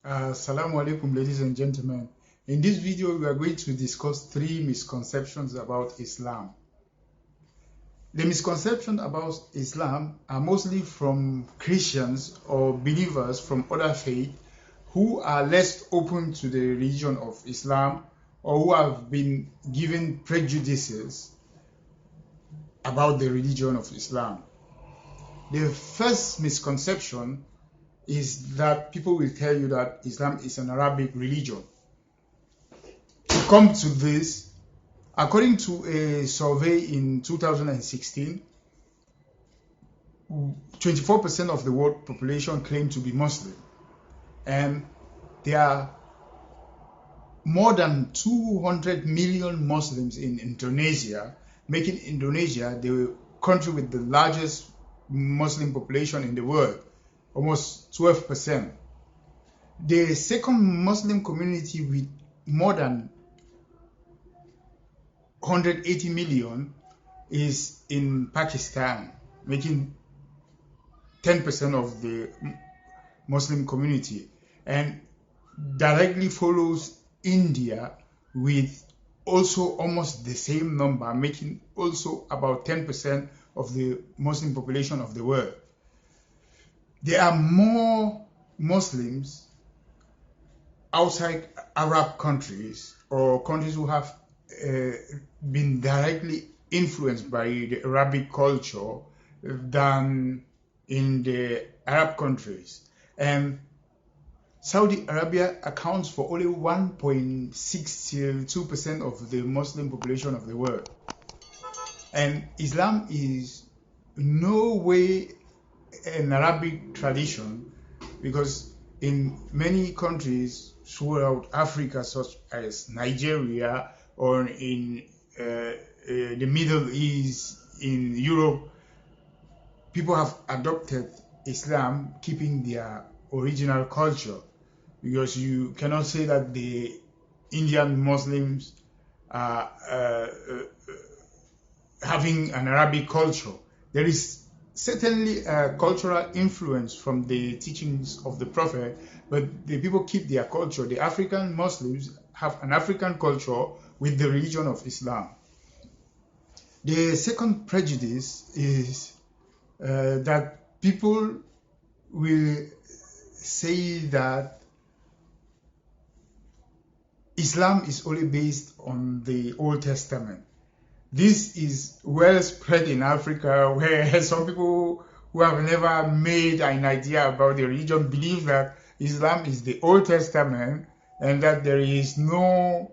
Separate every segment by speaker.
Speaker 1: Assalamu alaikum, ladies and gentlemen. In this video, we are going to discuss 3 misconceptions about Islam. The misconceptions about Islam are mostly from Christians or believers from other faiths who are less open to the religion of Islam or who have been given prejudices about the religion of Islam. The first misconception is that people will tell you that Islam is an Arabic religion. To come to this, according to a survey in 2016, 24% of the world population claim to be Muslim, and there are more than 200 million Muslims in Indonesia, making Indonesia the country with the largest Muslim population in the world, almost 12%. The second Muslim community with more than 180 million is in Pakistan, making 10% of the Muslim community, and directly follows India with also almost the same number, making also about 10% of the Muslim population of the world. There are more Muslims outside Arab countries or countries who have been directly influenced by the Arabic culture than in the Arab countries. And Saudi Arabia accounts for only 1.62% of the Muslim population of the world. And Islam is no way an Arabic tradition, because in many countries throughout Africa, such as Nigeria, or in the Middle East, in Europe, people have adopted Islam, keeping their original culture, because you cannot say that the Indian Muslims are having an Arabic culture. There is certainly a cultural influence from the teachings of the Prophet, but the people keep their culture. The African Muslims have an African culture with the religion of Islam. The second prejudice is that people will say that Islam is only based on the Old Testament. This is well spread in Africa, where some people who have never made an idea about the religion believe that Islam is the Old Testament and that there is no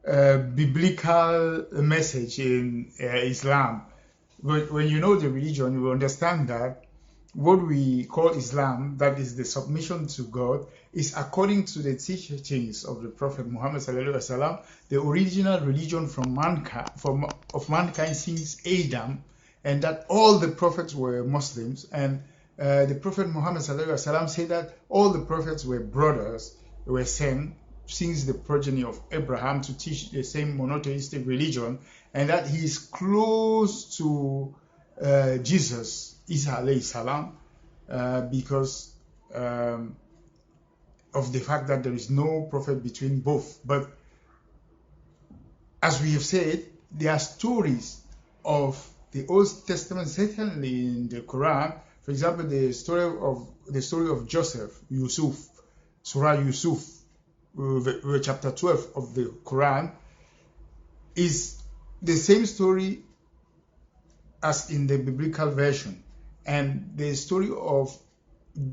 Speaker 1: biblical message in Islam. But when you know the religion, you will understand that what we call Islam, that is the submission to God, is according to the teachings of the Prophet Muhammad ﷺ, the original religion of mankind since Adam, and that all the prophets were Muslims. And the Prophet Muhammad ﷺ said that all the prophets were brothers, were sent since the progeny of Abraham to teach the same monotheistic religion, and that he is close to Jesus, Issa alayhi salam, because of the fact that there is no prophet between both. But as we have said, there are stories of the Old Testament, certainly in the Quran. For example, the story of Joseph, Yusuf, Surah Yusuf, chapter 12 of the Quran, is the same story as in the biblical version. And the story of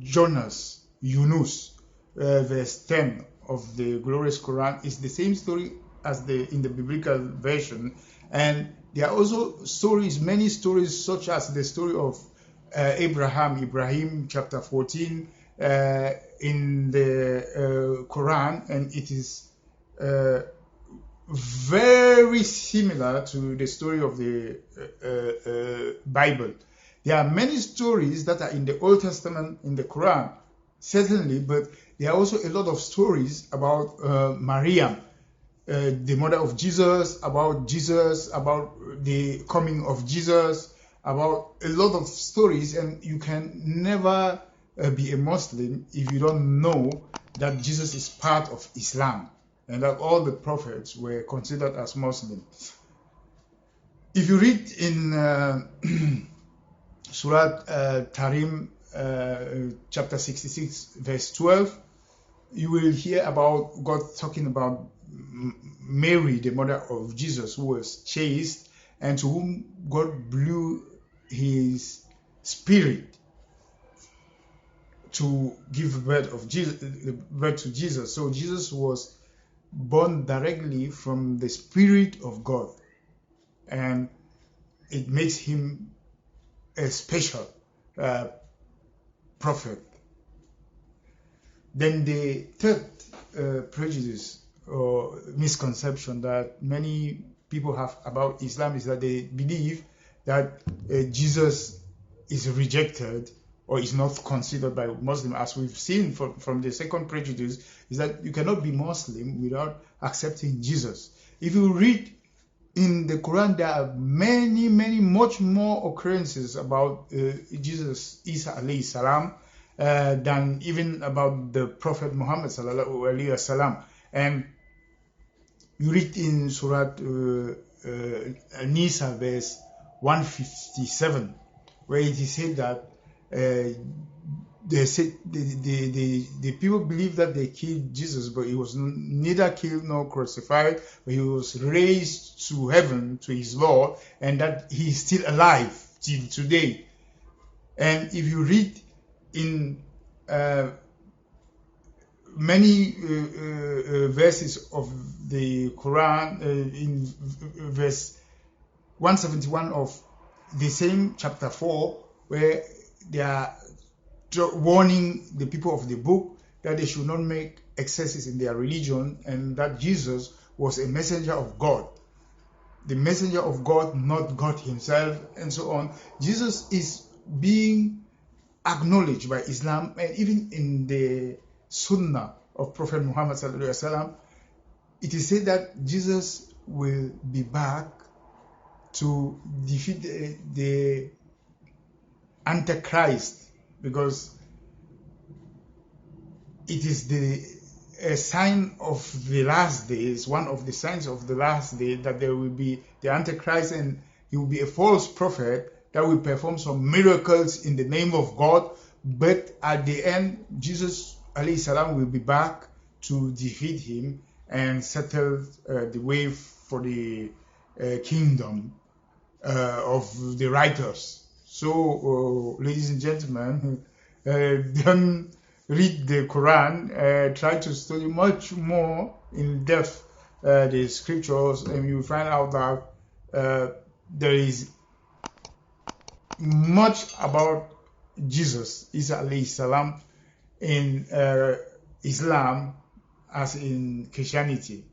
Speaker 1: Jonas, Yunus, verse 10 of the glorious Quran, is the same story as in the biblical version. And there are also stories, many stories, such as the story of Ibrahim, chapter 14, in the Quran, and it is very similar to the story of the Bible. There are many stories that are in the Old Testament, in the Quran, certainly, but there are also a lot of stories about Maryam, the mother of Jesus, about the coming of Jesus, about a lot of stories, and you can never be a Muslim if you don't know that Jesus is part of Islam and that all the prophets were considered as Muslims. If you read in Surah Tarim, chapter 66, verse 12, you will hear about God talking about Mary, the mother of Jesus, who was chaste and to whom God blew his spirit to give birth to Jesus. So Jesus was born directly from the Spirit of God, and it makes him a special prophet. Then the third prejudice or misconception that many people have about Islam is that they believe that Jesus is rejected or is not considered by Muslims. As we've seen from the second prejudice, is that you cannot be Muslim without accepting Jesus. If you read in the Quran, there are much more occurrences about Jesus, Issa alayhi salam, than even about the Prophet Muhammad sallallahu alayhi wasallam. And you read in Surah Nisa, verse 157, where it is said that the people believe that they killed Jesus, but he was neither killed nor crucified, but he was raised to heaven, to his Lord, and that he is still alive till today. And if you read in many verses of the Quran, in verse 171 of the same chapter 4, where they are warning the people of the book that they should not make excesses in their religion, and that Jesus was a messenger of God, the messenger of God, not God himself, and so on. Jesus is being acknowledged by Islam, and even in the Sunnah of Prophet Muhammad sallallahu alaihi wasallam, it is said that Jesus will be back to defeat the Antichrist, because it is a sign of the last days, one of the signs of the last day, that there will be the Antichrist, and he will be a false prophet that will perform some miracles in the name of God. But at the end, Jesus alayhi salam will be back to defeat him and settle the way for the kingdom of the righteous. So, ladies and gentlemen, don't read the Quran, try to study much more in depth the scriptures, and you will find out that there is much about Jesus, Isa alayhi salam, in Islam as in Christianity.